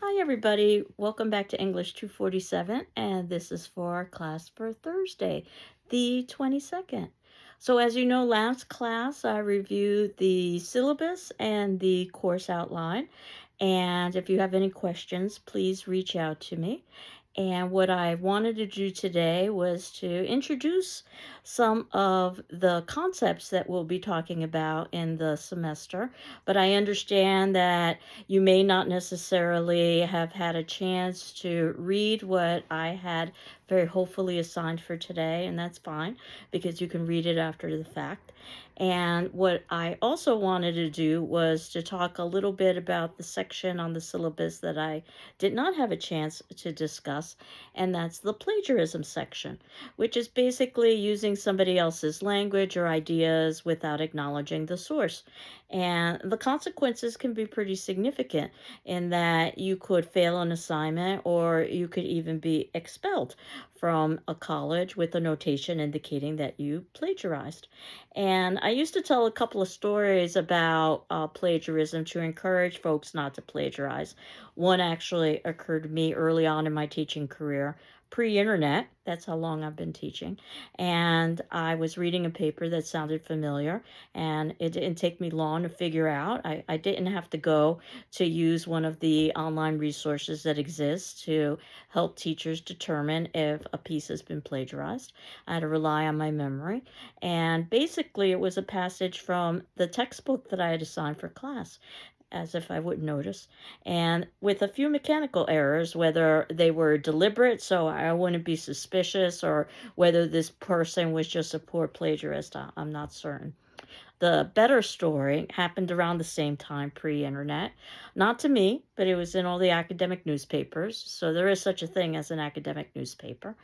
Hi, everybody. Welcome back to English 247, and this is for our class for Thursday, the 22nd. So, as you know, last class I reviewed the syllabus and the course outline. And if you have any questions, please reach out to me. And what I wanted to do today was to introduce some of the concepts that we'll be talking about in the semester. But I understand that you may not necessarily have had a chance to read what I had very hopefully assigned for today, and that's fine because you can read it after the fact. And what I also wanted to do was to talk a little bit about the section on the syllabus that I did not have a chance to discuss, and that's the plagiarism section, which is basically using somebody else's language or ideas without acknowledging the source. And the consequences can be pretty significant in that you could fail an assignment or you could even be expelled from a college with a notation indicating that you plagiarized. And I used to tell a couple of stories about plagiarism to encourage folks not to plagiarize. One actually occurred to me early on in my teaching career, pre internet. That's how long I've been teaching. And I was reading a paper that sounded familiar, and it didn't take me long to figure out. I didn't have to go to use one of the online resources that exist to help teachers determine if a piece has been plagiarized. I had to rely on my memory. And basically, it was a passage from the textbook that I had assigned for class, as if I wouldn't notice, and with a few mechanical errors, whether they were deliberate so I wouldn't be suspicious, or whether this person was just a poor plagiarist. I'm not certain. The better story happened around the same time, pre internet. Not to me, but it was in all the academic newspapers. So there is such a thing as an academic newspaper.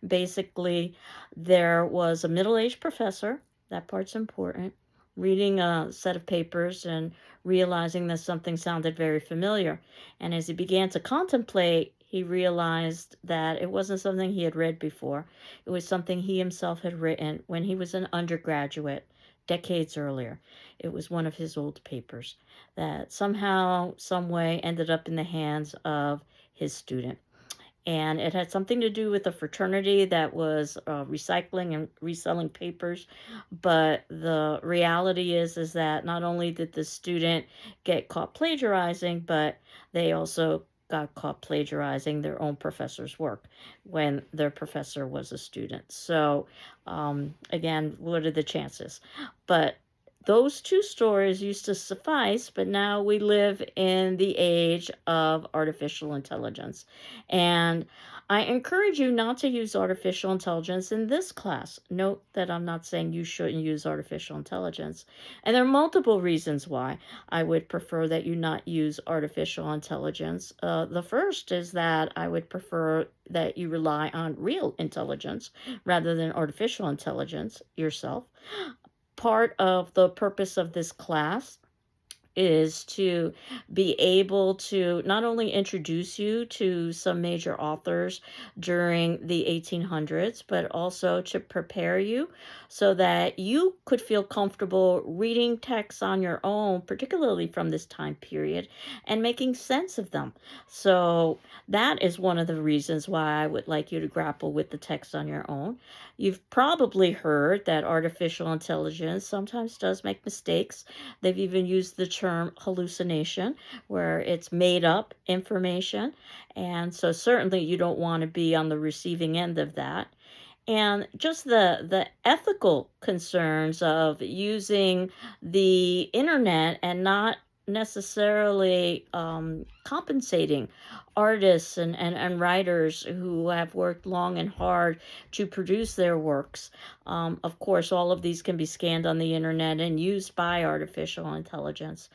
Basically, there was a middle aged professor, that part's important, reading a set of papers and realizing that something sounded very familiar. And as he began to contemplate, he realized that it wasn't something he had read before. It was something he himself had written when he was an undergraduate decades earlier. It was one of his old papers that somehow, some way ended up in the hands of his student. And it had something to do with a fraternity that was recycling and reselling papers. But the reality is that not only did the student get caught plagiarizing, but they also got caught plagiarizing their own professor's work when their professor was a student. So, again, what are the chances? But those two stories used to suffice, but now we live in the age of artificial intelligence. And I encourage you not to use artificial intelligence in this class. Note that I'm not saying you shouldn't use artificial intelligence. And there are multiple reasons why I would prefer that you not use artificial intelligence. The first is that I would prefer that you rely on real intelligence rather than artificial intelligence yourself. Part of the purpose of this class is to be able to not only introduce you to some major authors during the 1800s, but also to prepare you so that you could feel comfortable reading texts on your own, particularly from this time period, and making sense of them. So, that is one of the reasons why I would like you to grapple with the text on your own. You've probably heard that artificial intelligence sometimes does make mistakes. They've even used the term hallucination, where it's made up information. And so certainly you don't want to be on the receiving end of that. And just the ethical concerns of using the internet and not necessarily compensating artists and writers who have worked long and hard to produce their works. Of course, all of these can be scanned on the internet and used by artificial intelligence.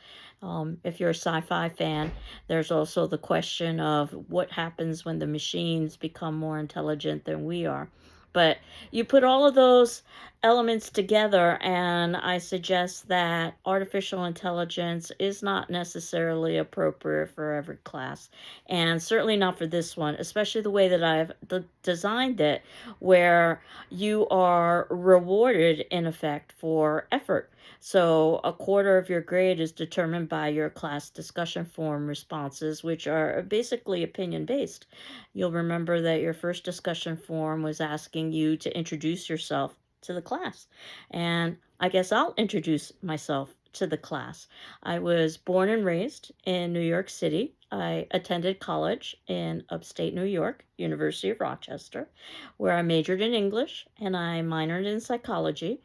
If you're a sci-fi fan, there's also the question of what happens when the machines become more intelligent than we are. But you put all of those elements together, and I suggest that artificial intelligence is not necessarily appropriate for every class, and certainly not for this one, especially the way that I've designed it, where you are rewarded in effect for effort. So a quarter of your grade is determined by your class discussion forum responses, which are basically opinion based. You'll remember that your first discussion forum was asking you to introduce yourself to the class. And I guess I'll introduce myself to the class. I was born and raised in New York City. I attended college in upstate New York, University of Rochester, where I majored in English and I minored in psychology.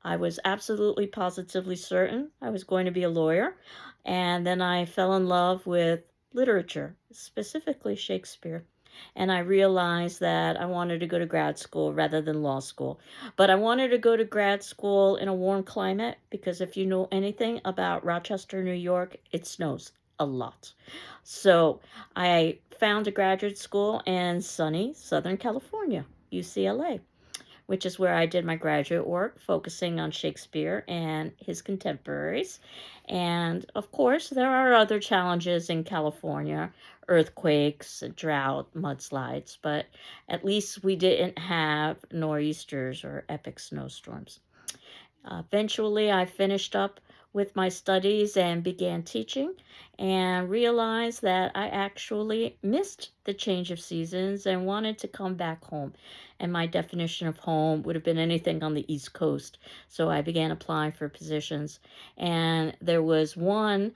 I was absolutely positively certain I was going to be a lawyer, and then I fell in love with literature, specifically Shakespeare. And I realized that I wanted to go to grad school rather than law school. But I wanted to go to grad school in a warm climate because if you know anything about Rochester, New York, it snows a lot. So I found a graduate school in sunny Southern California, UCLA, which is where I did my graduate work, focusing on Shakespeare and his contemporaries. And of course, there are other challenges in California: earthquakes, drought, mudslides, but at least we didn't have nor'easters or epic snowstorms. Eventually, I finished up with my studies and began teaching and realized that I actually missed the change of seasons and wanted to come back home. And my definition of home would have been anything on the East Coast. So I began applying for positions. And there was one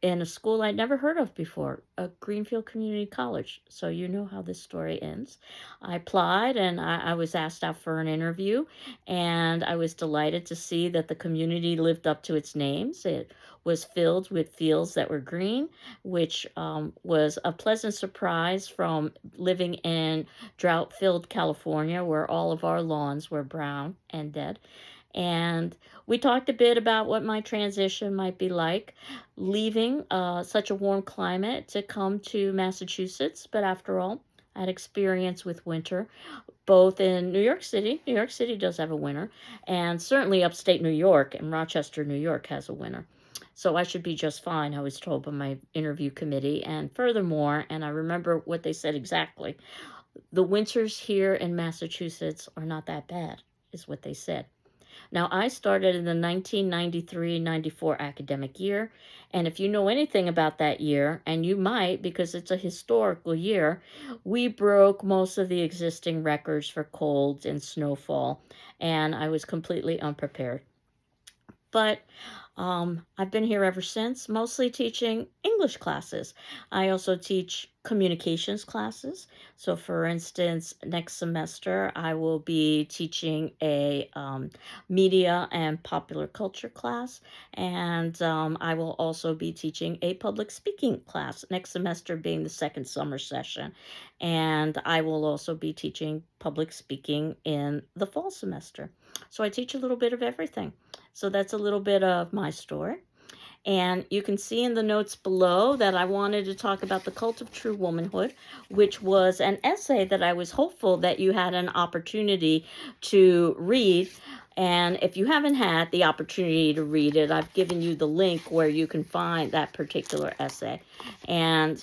in a school I'd never heard of before, a Greenfield Community College. So you know how this story ends. I applied and I was asked out for an interview, and I was delighted to see that the community lived up to its names. It was filled with fields that were green, which was a pleasant surprise from living in drought filled California, where all of our lawns were brown and dead. And we talked a bit about what my transition might be like, leaving such a warm climate to come to Massachusetts. But after all, I had experience with winter, both in New York City. New York City does have a winter, and certainly upstate New York and Rochester, New York has a winter. So I should be just fine, I was told by my interview committee. And furthermore, and I remember what they said exactly, the winters here in Massachusetts are not that bad, is what they said. Now, I started in the 1993-94 academic year, and if you know anything about that year, and you might because it's a historical year, we broke most of the existing records for colds and snowfall, and I was completely unprepared. But I've been here ever since, mostly teaching English classes. I also teach communications classes. So, for instance, next semester I will be teaching a media and popular culture class, and I will also be teaching a public speaking class next semester, being the second summer session. And I will also be teaching public speaking in the fall semester. So, I teach a little bit of everything. So that's a little bit of my story. And you can see in the notes below that I wanted to talk about The Cult of True Womanhood, which was an essay that I was hopeful that you had an opportunity to read. And if you haven't had the opportunity to read it, I've given you the link where you can find that particular essay. And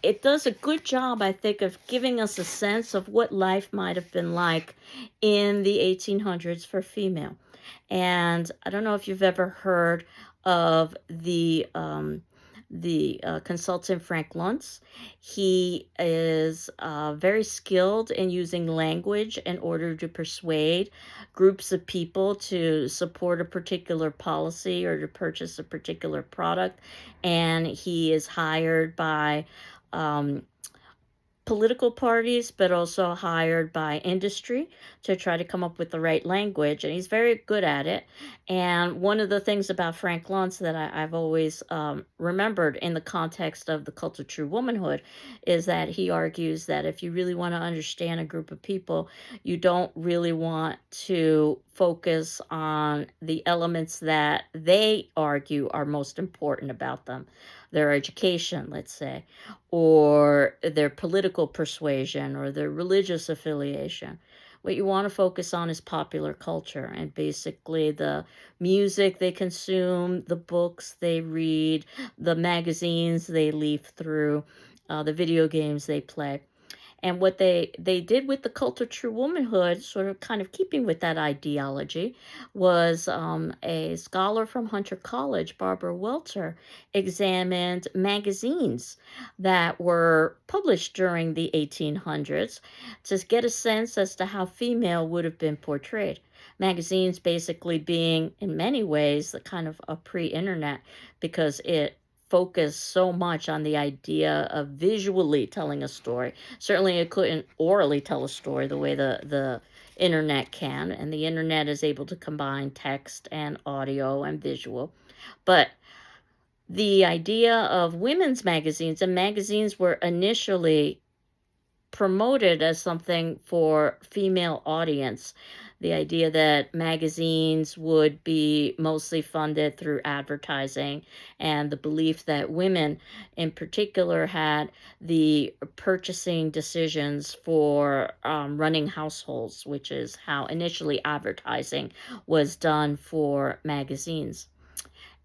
it does a good job, I think, of giving us a sense of what life might have been like in the 1800s for female. And I don't know if you've ever heard of the consultant Frank Luntz. He is very skilled in using language in order to persuade groups of people to support a particular policy or to purchase a particular product. And he is hired by um, political parties, but also hired by industry to try to come up with the right language. And he's very good at it. And one of the things about Frank Luntz that I've always remembered in the context of The Cult of True Womanhood is that he argues that if you really want to understand a group of people, you don't really want to focus on the elements that they argue are most important about them, their education, let's say, or their political persuasion or their religious affiliation. What you want to focus on is popular culture and basically the music they consume, the books they read, the magazines they leaf through, the video games they play. And what they did with the cult of true womanhood, sort of kind of keeping with that ideology, was a scholar from Hunter College, Barbara Welter, examined magazines that were published during the 1800s to get a sense as to how female would have been portrayed. Magazines basically being, in many ways, the kind of a pre-internet, because it focused so much on the idea of visually telling a story. Certainly it couldn't orally tell a story the way the internet can, and the internet is able to combine text and audio and visual. But the idea of women's magazines, and magazines were initially promoted as something for female audience. The idea that magazines would be mostly funded through advertising, and the belief that women in particular had the purchasing decisions for running households, which is how initially advertising was done for magazines.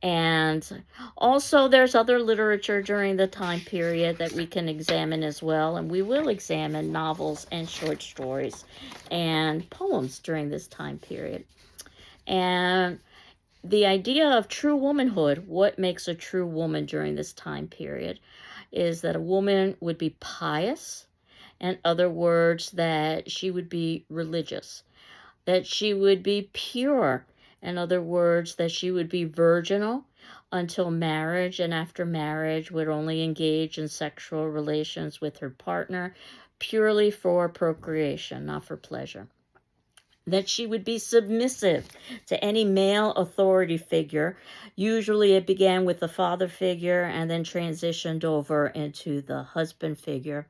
And also, there's other literature during the time period that we can examine as well. And we will examine novels and short stories and poems during this time period. And the idea of true womanhood, what makes a true woman during this time period, is that a woman would be pious. In other words, that she would be religious, that she would be pure. In other words, that she would be virginal until marriage, and after marriage would only engage in sexual relations with her partner purely for procreation, not for pleasure. That she would be submissive to any male authority figure. Usually it began with the father figure and then transitioned over into the husband figure.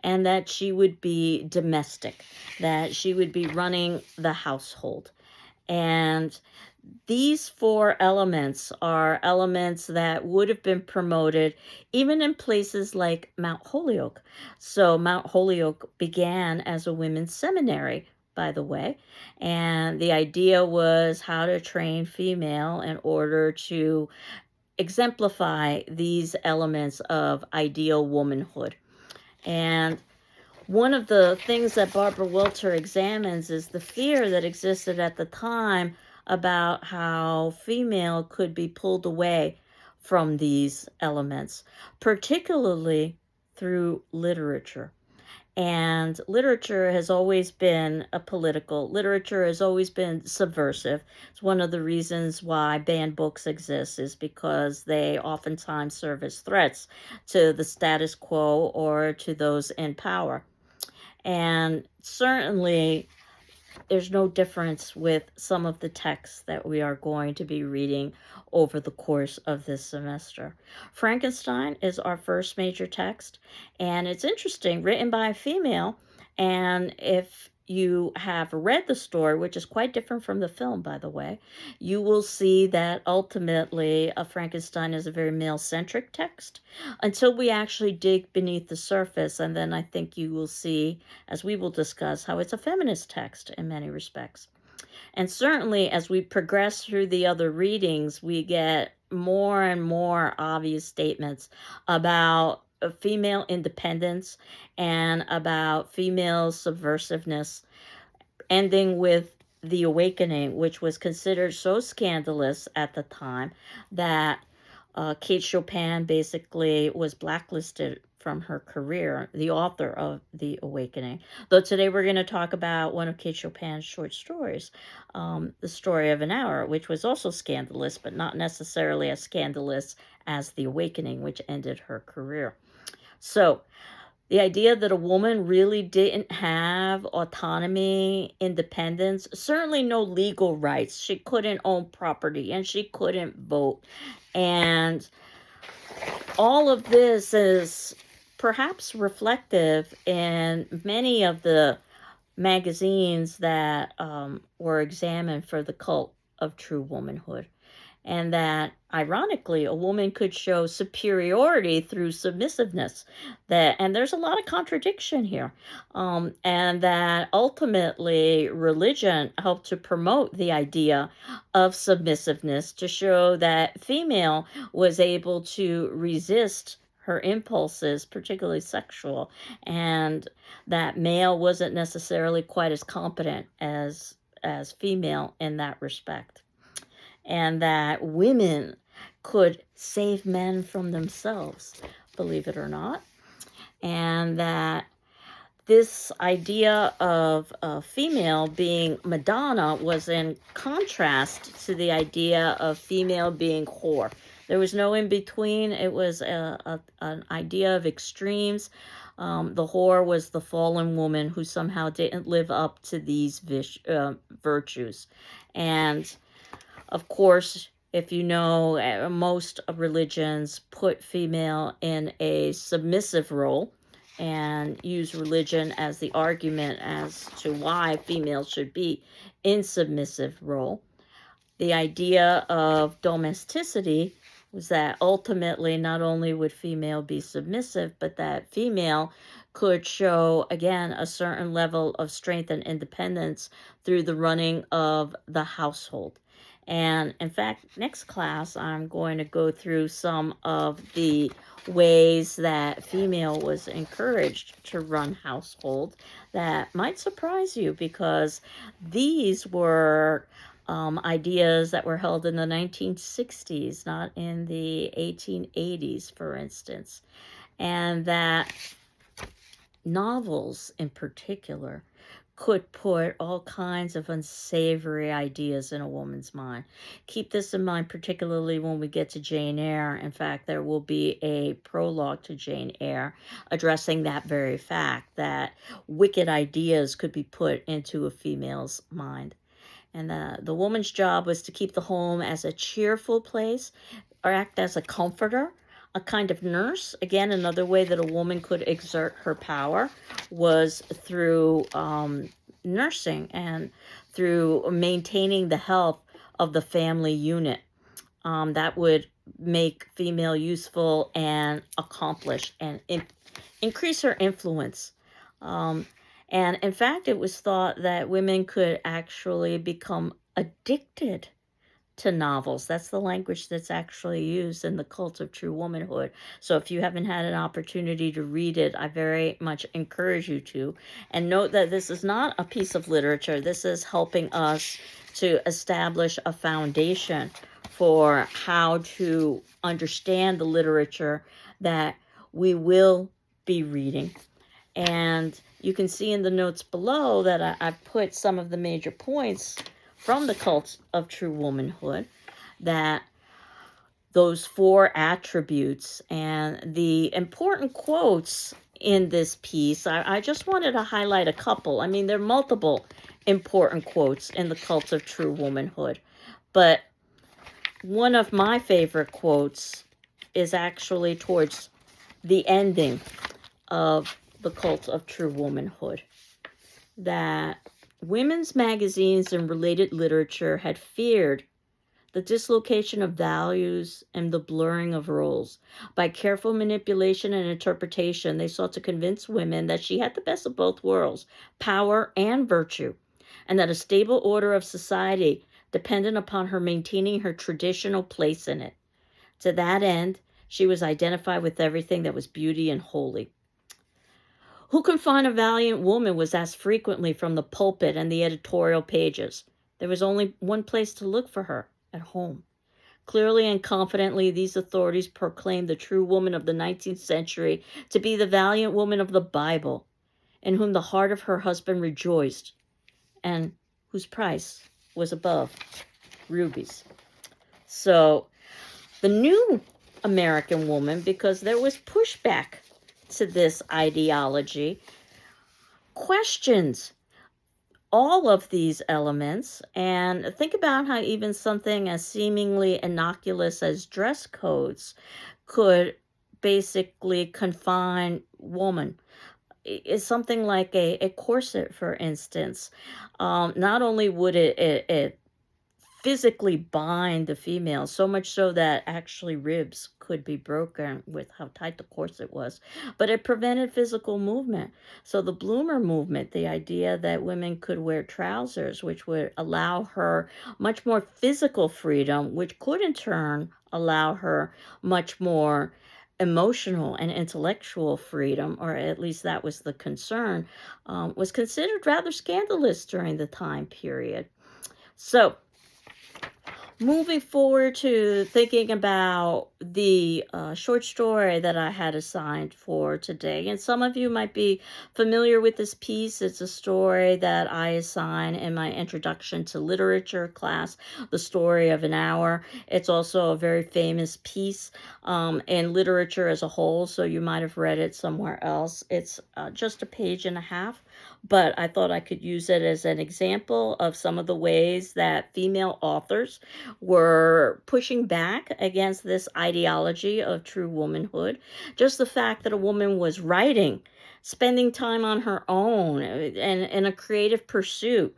And that she would be domestic, that she would be running the household. And these four elements are elements that would have been promoted even in places like Mount Holyoke. So Mount Holyoke began as a women's seminary, by the way, and the idea was how to train female in order to exemplify these elements of ideal womanhood. And one of the things that Barbara Welter examines is the fear that existed at the time about how female could be pulled away from these elements, particularly through literature. And literature has always been literature has always been subversive. It's one of the reasons why banned books exist, is because they oftentimes serve as threats to the status quo or to those in power. And certainly, there's no difference with some of the texts that we are going to be reading over the course of this semester. Frankenstein is our first major text, and it's interesting, written by a female. And if you have read the story, which is quite different from the film, by the way, you will see that ultimately a Frankenstein is a very male-centric text until we actually dig beneath the surface. And then I think you will see, as we will discuss, how it's a feminist text in many respects. And certainly as we progress through the other readings, we get more and more obvious statements about female independence and about female subversiveness, ending with the awakening, which was considered so scandalous at the time that Kate Chopin basically was blacklisted from her career, the author of The Awakening. Though today we're going to talk about one of Kate Chopin's short stories, The Story of an Hour, which was also scandalous, but not necessarily as scandalous as The Awakening, which ended her career. So the idea that a woman really didn't have autonomy, independence, certainly no legal rights. She couldn't own property and she couldn't vote. And all of this is perhaps reflective in many of the magazines that were examined for the cult of true womanhood. And that, ironically, a woman could show superiority through submissiveness. And there's a lot of contradiction here. And that ultimately religion helped to promote the idea of submissiveness, to show that female was able to resist her impulses, particularly sexual, and that male wasn't necessarily quite as competent as female in that respect, and that women could save men from themselves, believe it or not, and that this idea of a female being Madonna was in contrast to the idea of female being whore. There was no in between. It was an idea of extremes. The whore was the fallen woman who somehow didn't live up to these virtues. And of course, if you know, most religions put female in a submissive role and use religion as the argument as to why females should be in submissive role. The idea of domesticity was that ultimately not only would female be submissive, but that female could show, again, a certain level of strength and independence through the running of the household. And in fact, next class, I'm going to go through some of the ways that female was encouraged to run household that might surprise you, because these were ideas that were held in the 1960s, not in the 1880s, for instance. And that novels in particular could put all kinds of unsavory ideas in a woman's mind. Keep this in mind, particularly when we get to Jane Eyre. In fact, there will be a prologue to Jane Eyre addressing that very fact, that wicked ideas could be put into a female's mind. And the woman's job was to keep the home as a cheerful place, or act as a comforter, a kind of nurse. Again, another way that a woman could exert her power was through nursing and through maintaining the health of the family unit. That would make female useful and accomplished and increase her influence. And in fact, it was thought that women could actually become addicted to novels. That's the language that's actually used in The Cult of True Womanhood. So if you haven't had an opportunity to read it, I very much encourage you to. And note that this is not a piece of literature. This is helping us to establish a foundation for how to understand the literature that we will be reading. And you can see in the notes below that I've put some of the major points from The Cult of True Womanhood, that those 4 attributes and the important quotes in this piece. I just wanted to highlight a couple. I mean, there are multiple important quotes in The Cult of True Womanhood, but one of my favorite quotes is actually towards the ending of The Cult of True Womanhood, that women's magazines and related literature had feared the dislocation of values and the blurring of roles. By careful manipulation and interpretation, they sought to convince women that she had the best of both worlds, power and virtue, and that a stable order of society depended upon her maintaining her traditional place in it. To that end, she was identified with everything that was beauty and holy. Who can find a valiant woman was asked frequently from the pulpit and the editorial pages. There was only one place to look for her, at home. Clearly and confidently, these authorities proclaimed the true woman of the 19th century to be the valiant woman of the Bible, in whom the heart of her husband rejoiced, and whose price was above rubies. So, the new American woman, because there was pushback to this ideology, questions all of these elements. And think about how even something as seemingly innocuous as dress codes could basically confine woman. It's something like a corset, for instance. Not only would it physically bind the female, so much so that actually ribs could be broken with how tight the corset was, but it prevented physical movement. So the bloomer movement, the idea that women could wear trousers, which would allow her much more physical freedom, which could in turn allow her much more emotional and intellectual freedom, or at least that was the concern, was considered rather scandalous during the time period. So, moving forward to thinking about the short story that I had assigned for today, and some of you might be familiar with this piece. It's a story that I assign in my introduction to literature class, The Story of an Hour. It's also a very famous piece in literature as a whole, so you might have read it somewhere else. It's just a page and a half, but I thought I could use it as an example of some of the ways that female authors were pushing back against this ideology of true womanhood. Just the fact that a woman was writing, spending time on her own, and in a creative pursuit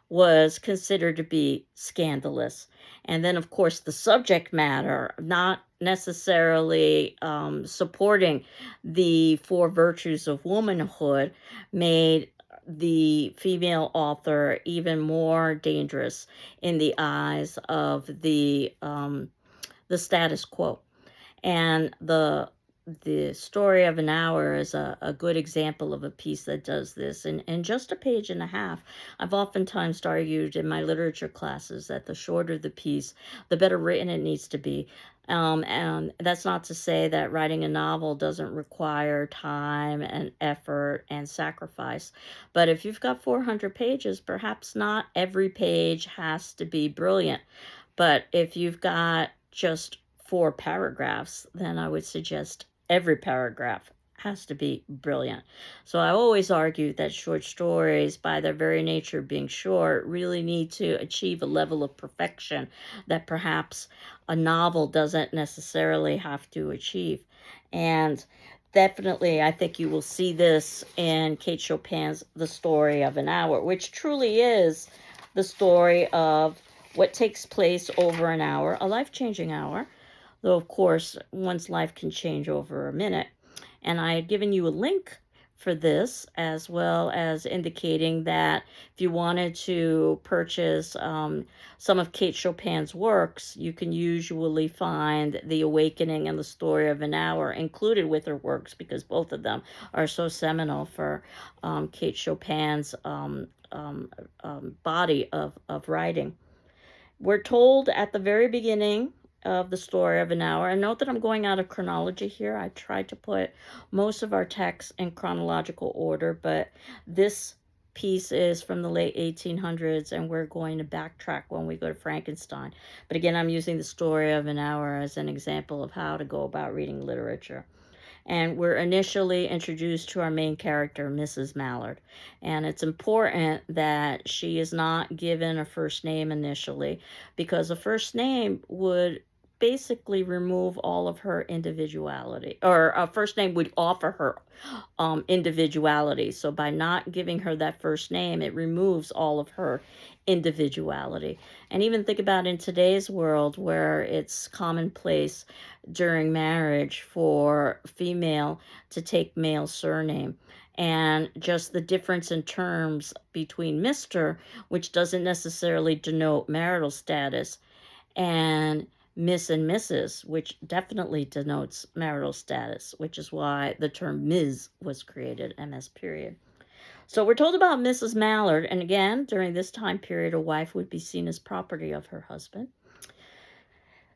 was considered to be scandalous. And then, of course, the subject matter, not necessarily supporting the four virtues of womanhood, made the female author even more dangerous in the eyes of the status quo. And the story of an hour is a good example of a piece that does this in just a page and a half. I've oftentimes argued in my literature classes that the shorter the piece, the better written it needs to be. And that's not to say that writing a novel doesn't require time and effort and sacrifice. But if you've got 400 pages, perhaps not every page has to be brilliant. But if you've got just 4 paragraphs, then I would suggest every paragraph has to be brilliant. So I always argue that short stories, by their very nature being short, really need to achieve a level of perfection that perhaps a novel doesn't necessarily have to achieve. And definitely, I think you will see this in Kate Chopin's The Story of an Hour, which truly is the story of what takes place over an hour, a life-changing hour, though of course one's life can change over a minute. And I had given you a link for this, as well as indicating that if you wanted to purchase some of Kate Chopin's works, you can usually find The Awakening and The Story of an Hour included with her works, because both of them are so seminal for Kate Chopin's body of writing. We're told at the very beginning of The Story of an Hour, and note that I'm going out of chronology here. I tried to put most of our texts in chronological order, but this piece is from the late 1800s, and we're going to backtrack when we go to Frankenstein. But again, I'm using The Story of an Hour as an example of how to go about reading literature. And we're initially introduced to our main character, Mrs. Mallard. And it's important that she is not given a first name initially, because a first name would basically remove all of her individuality, or a first name would offer her individuality. So by not giving her that first name, it removes all of her individuality. And even think about in today's world, where it's commonplace during marriage for female to take male surname, and just the difference in terms between Mr., which doesn't necessarily denote marital status, and Miss and Mrs., which definitely denotes marital status, which is why the term Ms. was created, MS period. So we're told about Mrs. Mallard, and again, during this time period, a wife would be seen as property of her husband.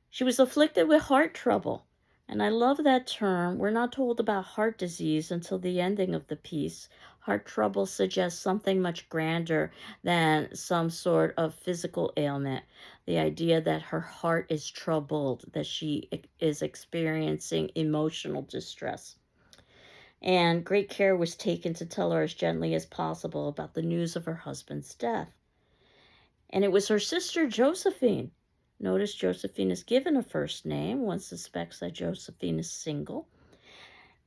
She was afflicted with heart trouble, and I love that term. We're not told about heart disease until the ending of the piece. Heart trouble suggests something much grander than some sort of physical ailment. The idea that her heart is troubled, that she is experiencing emotional distress. And great care was taken to tell her as gently as possible about the news of her husband's death. And it was her sister Josephine. Notice Josephine is given a first name. One suspects that Josephine is single.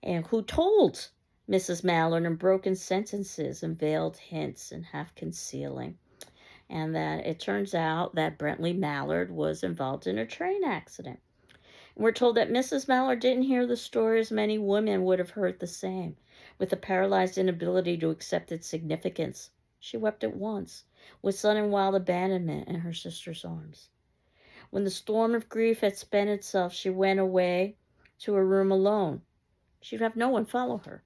And who told Mrs. Mallard in broken sentences and veiled hints and half concealing. And that it turns out that Brentley Mallard was involved in a train accident. And we're told that Mrs. Mallard didn't hear the story as many women would have heard the same, with a paralyzed inability to accept its significance. She wept at once, with sudden wild abandonment in her sister's arms. When the storm of grief had spent itself, she went away to her room alone. She'd have no one follow her.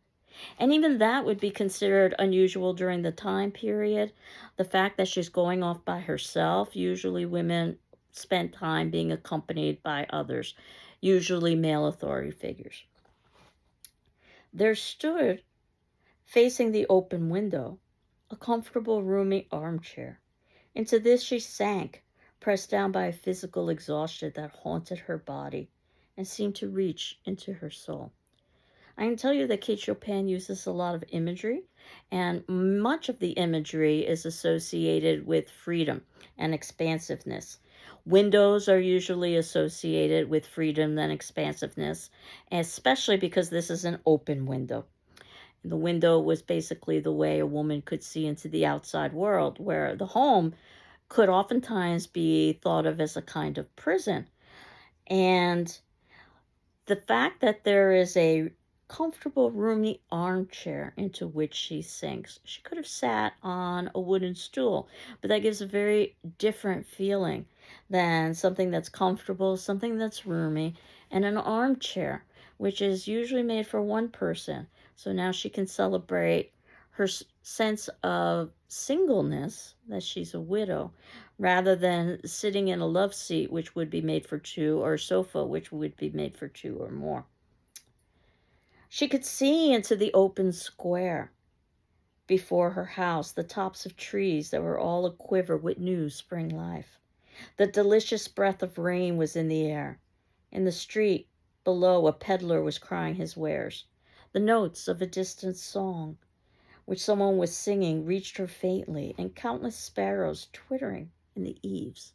And even that would be considered unusual during the time period. The fact that she's going off by herself, usually women spent time being accompanied by others, usually male authority figures. There stood, facing the open window, a comfortable, roomy armchair. Into this she sank, pressed down by a physical exhaustion that haunted her body and seemed to reach into her soul. I can tell you that Kate Chopin uses a lot of imagery, and much of the imagery is associated with freedom and expansiveness. Windows are usually associated with freedom and expansiveness, especially because this is an open window. The window was basically the way a woman could see into the outside world, where the home could oftentimes be thought of as a kind of prison. And the fact that there is a comfortable, roomy armchair into which she sinks. She could have sat on a wooden stool, but that gives a very different feeling than something that's comfortable, something that's roomy, and an armchair, which is usually made for one person. So now she can celebrate her sense of singleness, that she's a widow, rather than sitting in a love seat, which would be made for two, or a sofa, which would be made for two or more. She could see into the open square before her house, the tops of trees that were all aquiver with new spring life. The delicious breath of rain was in the air. In the street below, a peddler was crying his wares. The notes of a distant song, which someone was singing, reached her faintly, and countless sparrows twittering in the eaves.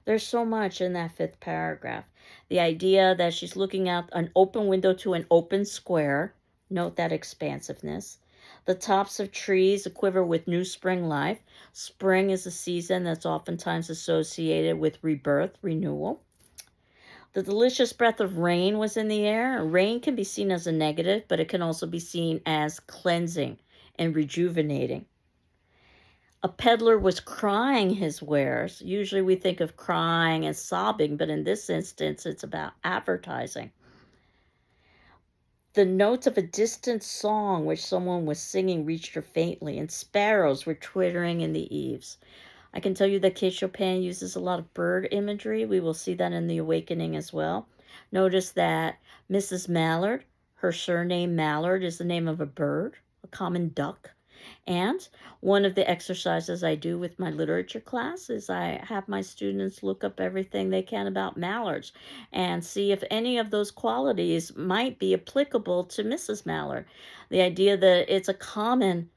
There's so much in that fifth paragraph. The idea that she's looking out an open window to an open square. Note that expansiveness. The tops of trees aquiver with new spring life. Spring is a season that's oftentimes associated with rebirth, renewal. The delicious breath of rain was in the air. Rain can be seen as a negative, but it can also be seen as cleansing and rejuvenating. A peddler was crying his wares. Usually we think of crying as sobbing, but in this instance, it's about advertising. The notes of a distant song which someone was singing reached her faintly, and sparrows were twittering in the eaves. I can tell you that Kate Chopin uses a lot of bird imagery. We will see that in The Awakening as well. Notice that Mrs. Mallard, her surname Mallard, is the name of a bird, a common duck. And one of the exercises I do with my literature class is I have my students look up everything they can about mallards and see if any of those qualities might be applicable to Mrs. Mallard. The idea that it's a common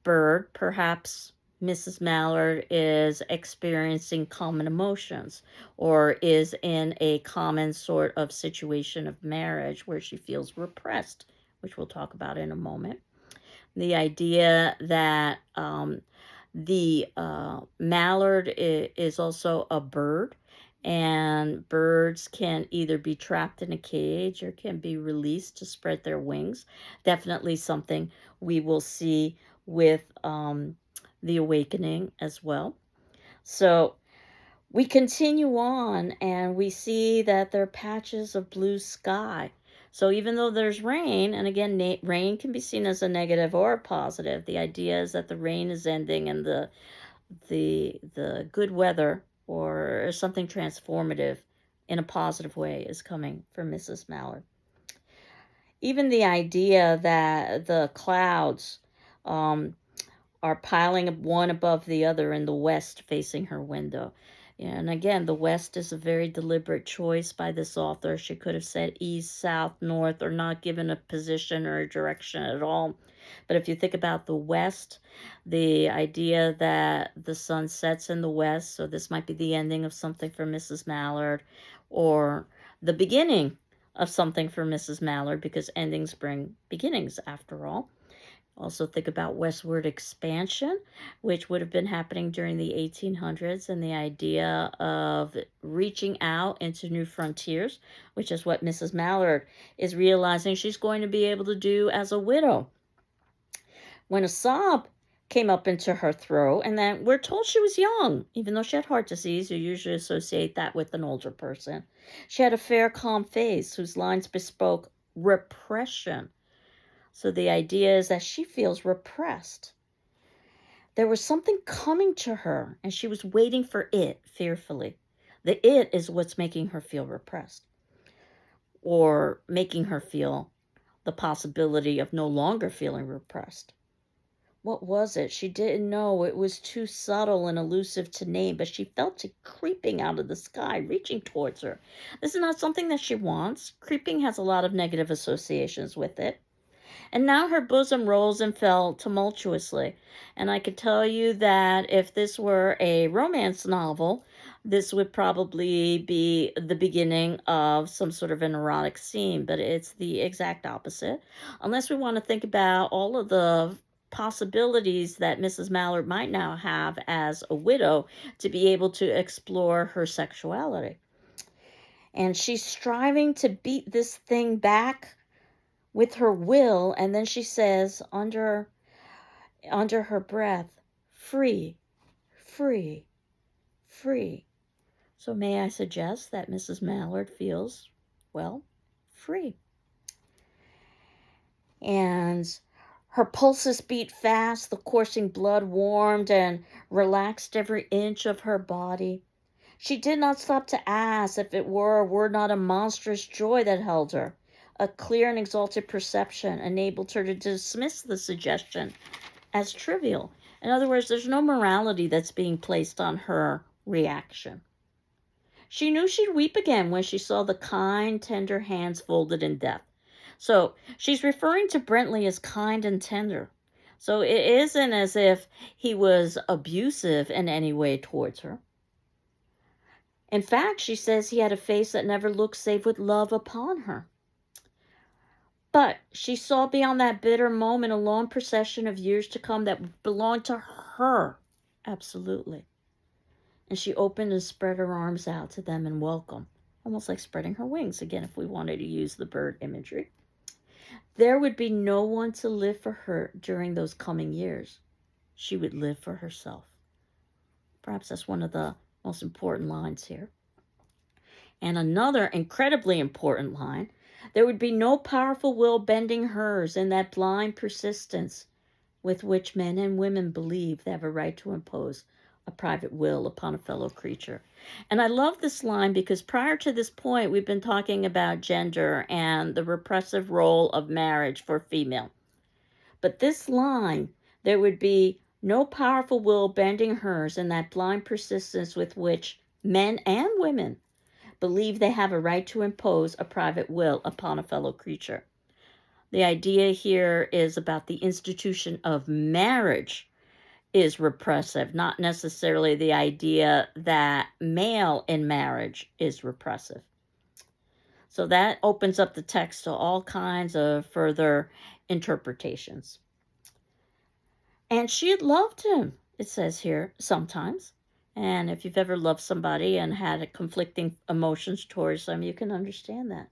bird, perhaps Mrs. Mallard is experiencing common emotions or is in a common sort of situation of marriage where she feels repressed, which we'll talk about in a moment. The idea that the mallard is also a bird, and birds can either be trapped in a cage or can be released to spread their wings. Definitely something we will see with The Awakening as well. So we continue on and we see that there are patches of blue sky. So even though there's rain, and again, rain can be seen as a negative or a positive, the idea is that the rain is ending and the good weather or something transformative in a positive way is coming for Mrs. Mallard. Even the idea that the clouds are piling up one above the other in the west facing her window. And again, the west is a very deliberate choice by this author. She could have said east, south, north, or not given a position or a direction at all. But if you think about the west, the idea that the sun sets in the west, so this might be the ending of something for Mrs. Mallard, or the beginning of something for Mrs. Mallard, because endings bring beginnings after all. Also think about westward expansion, which would have been happening during the 1800s, and the idea of reaching out into new frontiers, which is what Mrs. Mallard is realizing she's going to be able to do as a widow. When a sob came up into her throat, and then we're told she was young, even though she had heart disease. You usually associate that with an older person. She had a fair, calm face whose lines bespoke repression. So the idea is that she feels repressed. There was something coming to her, and she was waiting for it fearfully. The it is what's making her feel repressed, or making her feel the possibility of no longer feeling repressed. What was it? She didn't know. It was too subtle and elusive to name, but she felt it creeping out of the sky, reaching towards her. This is not something that she wants. Creeping has a lot of negative associations with it. And now her bosom rose and fell tumultuously. And I could tell you that if this were a romance novel, this would probably be the beginning of some sort of an erotic scene, but it's the exact opposite. Unless we want to think about all of the possibilities that Mrs. Mallard might now have as a widow to be able to explore her sexuality. And she's striving to beat this thing back with her will, and then she says under her breath, free, free, free. So may I suggest that Mrs. Mallard feels, well, free. And her pulses beat fast, the coursing blood warmed and relaxed every inch of her body. She did not stop to ask if it were or were not a monstrous joy that held her. A clear and exalted perception enabled her to dismiss the suggestion as trivial. In other words, there's no morality that's being placed on her reaction. She knew she'd weep again when she saw the kind, tender hands folded in death. So she's referring to Brentley as kind and tender. So it isn't as if he was abusive in any way towards her. In fact, she says he had a face that never looked save with love upon her. But she saw beyond that bitter moment a long procession of years to come that belonged to her, absolutely. And she opened and spread her arms out to them in welcome, almost like spreading her wings, again, if we wanted to use the bird imagery. There would be no one to live for her during those coming years. She would live for herself. Perhaps that's one of the most important lines here. And another incredibly important line, there would be no powerful will bending hers in that blind persistence with which men and women believe they have a right to impose a private will upon a fellow creature. And I love this line because prior to this point, we've been talking about gender and the repressive role of marriage for female. But this line, there would be no powerful will bending hers in that blind persistence with which men and women believe they have a right to impose a private will upon a fellow creature. The idea here is about the institution of marriage is repressive, not necessarily the idea that male in marriage is repressive. So that opens up the text to all kinds of further interpretations. And she had loved him, it says here, sometimes. And if you've ever loved somebody and had conflicting emotions towards them, you can understand that.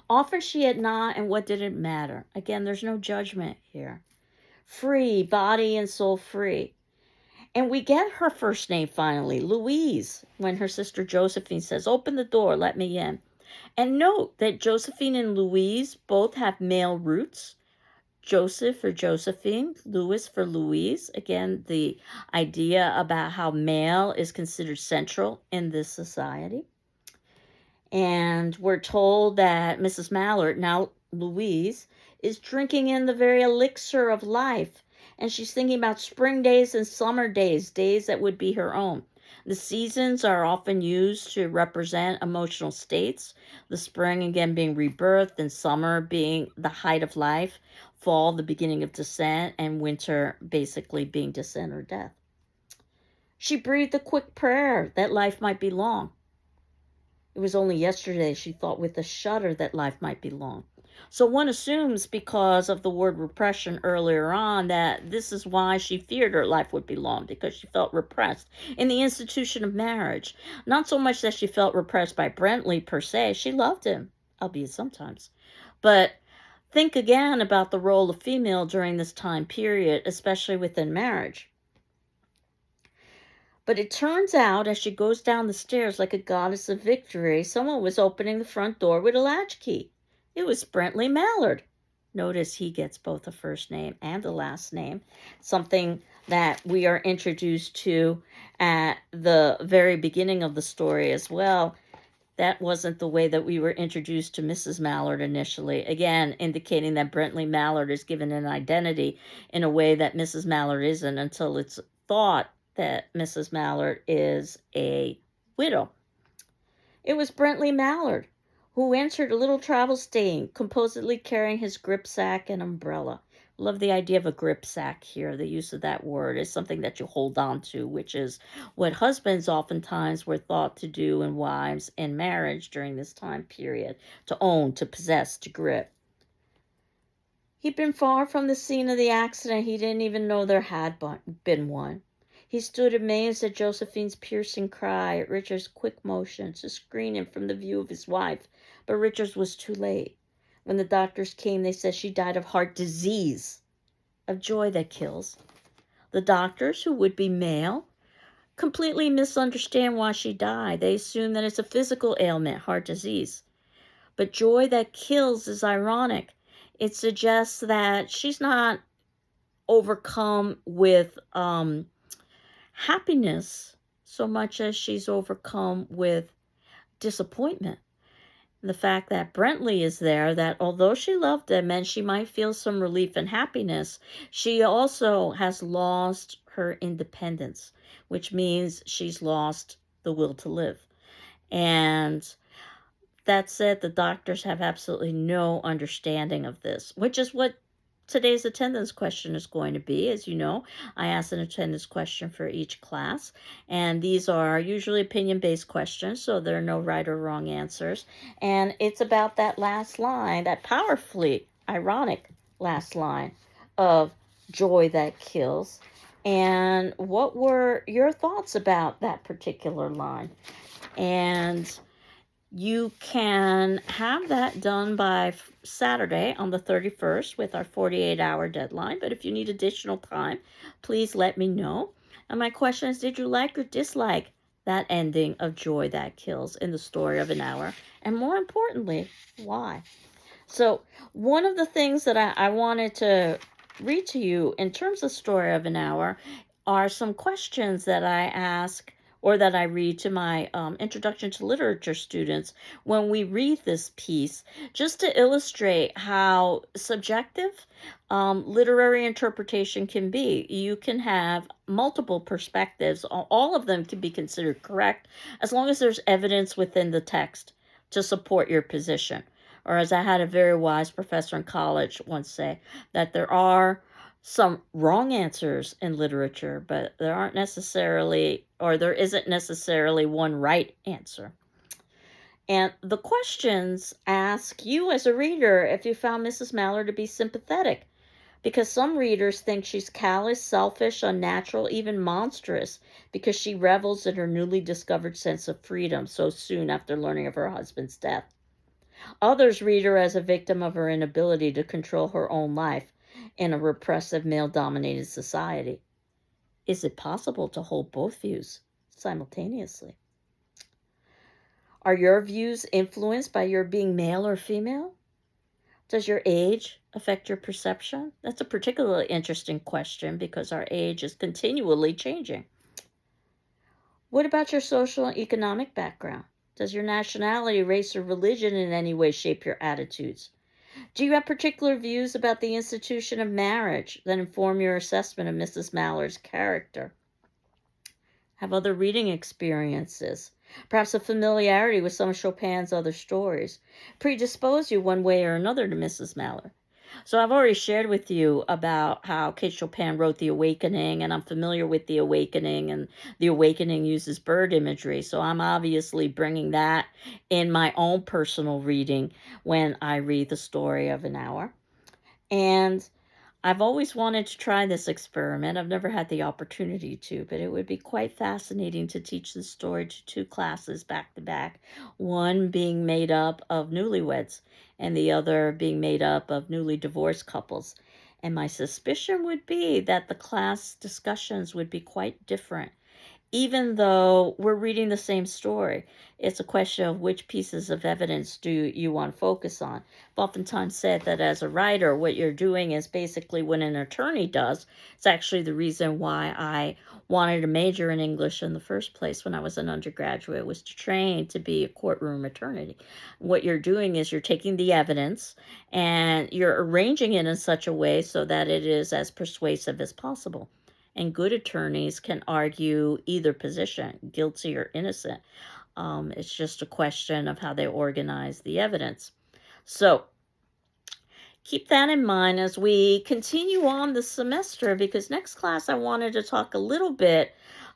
Often she had not, and what did it matter? Again, there's no judgment here. Free, body and soul free. And we get her first name finally, Louise, when her sister Josephine says, open the door, let me in. And note that Josephine and Louise both have male roots. Joseph for Josephine, Louis for Louise. Again, the idea about how male is considered central in this society. And we're told that Mrs. Mallard, now Louise, is drinking in the very elixir of life. And she's thinking about spring days and summer days, days that would be her own. The seasons are often used to represent emotional states. The spring, again, being rebirth, and summer being the height of life, fall, the beginning of descent, and winter basically being descent or death. She breathed a quick prayer that life might be long. It was only yesterday she thought with a shudder that life might be long. So one assumes, because of the word repression earlier on, that this is why she feared her life would be long, because she felt repressed in the institution of marriage. Not so much that she felt repressed by Brentley per se. She loved him, albeit sometimes. But Think again about the role of female during this time period, especially within marriage. But it turns out, as she goes down the stairs like a goddess of victory, someone was opening the front door with a latchkey. It was Brentley Mallard. Notice he gets both a first name and a last name, something that we are introduced to at the very beginning of the story as well. That wasn't the way that we were introduced to Mrs. Mallard initially. Again, indicating that Brentley Mallard is given an identity in a way that Mrs. Mallard isn't until it's thought that Mrs. Mallard is a widow. It was Brentley Mallard who entered a little travel stain, composedly carrying his grip sack and umbrella. Love the idea of a grip sack here. The use of that word is something that you hold on to, which is what husbands oftentimes were thought to do and wives in marriage during this time period: to own, to possess, to grip. He'd been far from the scene of the accident. He didn't even know there had been one. He stood amazed at Josephine's piercing cry, at Richard's quick motion to screen him from the view of his wife. But Richard was too late. When the doctors came, they said she died of heart disease, of joy that kills. The doctors, who would be male, completely misunderstand why she died. They assume that it's a physical ailment, heart disease. But joy that kills is ironic. It suggests that she's not overcome with happiness so much as she's overcome with disappointment. The fact that Brentley is there, that although she loved him and she might feel some relief and happiness, she also has lost her independence, which means she's lost the will to live. And that said, the doctors have absolutely no understanding of this, which is what today's attendance question is going to be. As you know, I ask an attendance question for each class, and these are usually opinion-based questions, so there are no right or wrong answers. And it's about that last line, that powerfully ironic last line of joy that kills. And what were your thoughts about that particular line? And you can have that done by Saturday on the 31st with our 48-hour deadline. But if you need additional time, please let me know. And my question is, did you like or dislike that ending of Joy That Kills in the story of an hour? And more importantly, why? So one of the things that I wanted to read to you in terms of story of an hour are some questions that I ask or that I read to my Introduction to Literature students when we read this piece, just to illustrate how subjective literary interpretation can be. You can have multiple perspectives. All of them can be considered correct as long as there's evidence within the text to support your position. Or as I had a very wise professor in college once say, that there are some wrong answers in literature, but there aren't necessarily, or there isn't necessarily one right answer. And the questions ask you as a reader if you found Mrs. Mallard to be sympathetic, because some readers think she's callous, selfish, unnatural, even monstrous, because she revels in her newly discovered sense of freedom so soon after learning of her husband's death. Others read her as a victim of her inability to control her own life in a repressive, male-dominated society. Is it possible to hold both views simultaneously? Are your views influenced by your being male or female? Does your age affect your perception? That's a particularly interesting question because our age is continually changing. What about your social and economic background? Does your nationality, race, or religion in any way shape your attitudes? Do you have particular views about the institution of marriage that inform your assessment of Mrs. Mallard's character? Have other reading experiences, perhaps a familiarity with some of Chopin's other stories, predispose you one way or another to Mrs. Mallard? So I've already shared with you about how Kate Chopin wrote The Awakening, and I'm familiar with The Awakening, and The Awakening uses bird imagery. So I'm obviously bringing that in my own personal reading when I read the story of an hour. And I've always wanted to try this experiment. I've never had the opportunity to, but it would be quite fascinating to teach this story to two classes back to back, one being made up of newlyweds and the other being made up of newly divorced couples. And my suspicion would be that the class discussions would be quite different even though we're reading the same story. It's a question of which pieces of evidence do you want to focus on. I've oftentimes said that as a writer, what you're doing is basically what an attorney does. It's actually the reason why I wanted to major in English in the first place when I was an undergraduate, was to train to be a courtroom attorney. What you're doing is you're taking the evidence and you're arranging it in such a way so that it is as persuasive as possible. And good attorneys can argue either position, guilty or innocent. It's just a question of how they organize the evidence. So keep that in mind as we continue on the semester, because next class I wanted to talk a little bit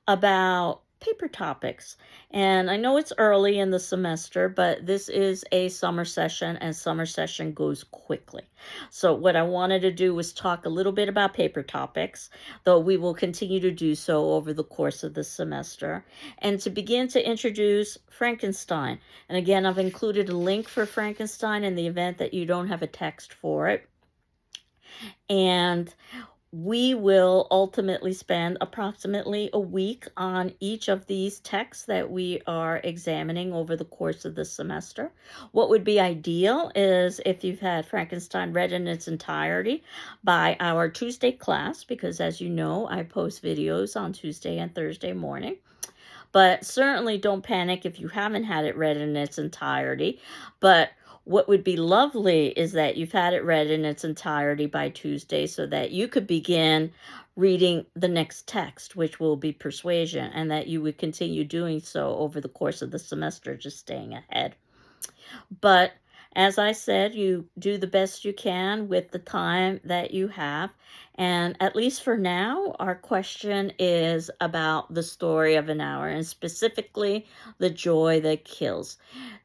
about paper topics. And I know it's early in the semester, but this is a summer session and summer session goes quickly. So what I wanted to do was talk a little bit about paper topics, though we will continue to do so over the course of the semester, and to begin to introduce Frankenstein. And again, I've included a link for Frankenstein in the event that you don't have a text for it. And we will ultimately spend approximately a week on each of these texts that we are examining over the course of the semester. What would be ideal is if you've had Frankenstein read in its entirety by our Tuesday class, because as you know, I post videos on Tuesday and Thursday morning. But certainly don't panic if you haven't had it read in its entirety. But what would be lovely is that you've had it read in its entirety by Tuesday so that you could begin reading the next text, which will be Persuasion, and that you would continue doing so over the course of the semester, just staying ahead. But as I said, you do the best you can with the time that you have. And at least for now, our question is about the story of an hour, and specifically the joy that kills.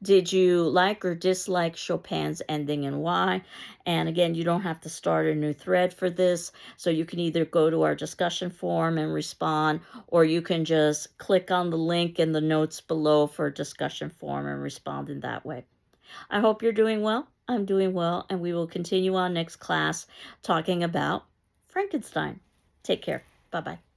Did you like or dislike Chopin's ending, and why? And again, you don't have to start a new thread for this. So you can either go to our discussion forum and respond, or you can just click on the link in the notes below for a discussion forum and respond in that way. I hope you're doing well. I'm doing well, and we will continue on next class talking about Frankenstein. Take care. Bye-bye.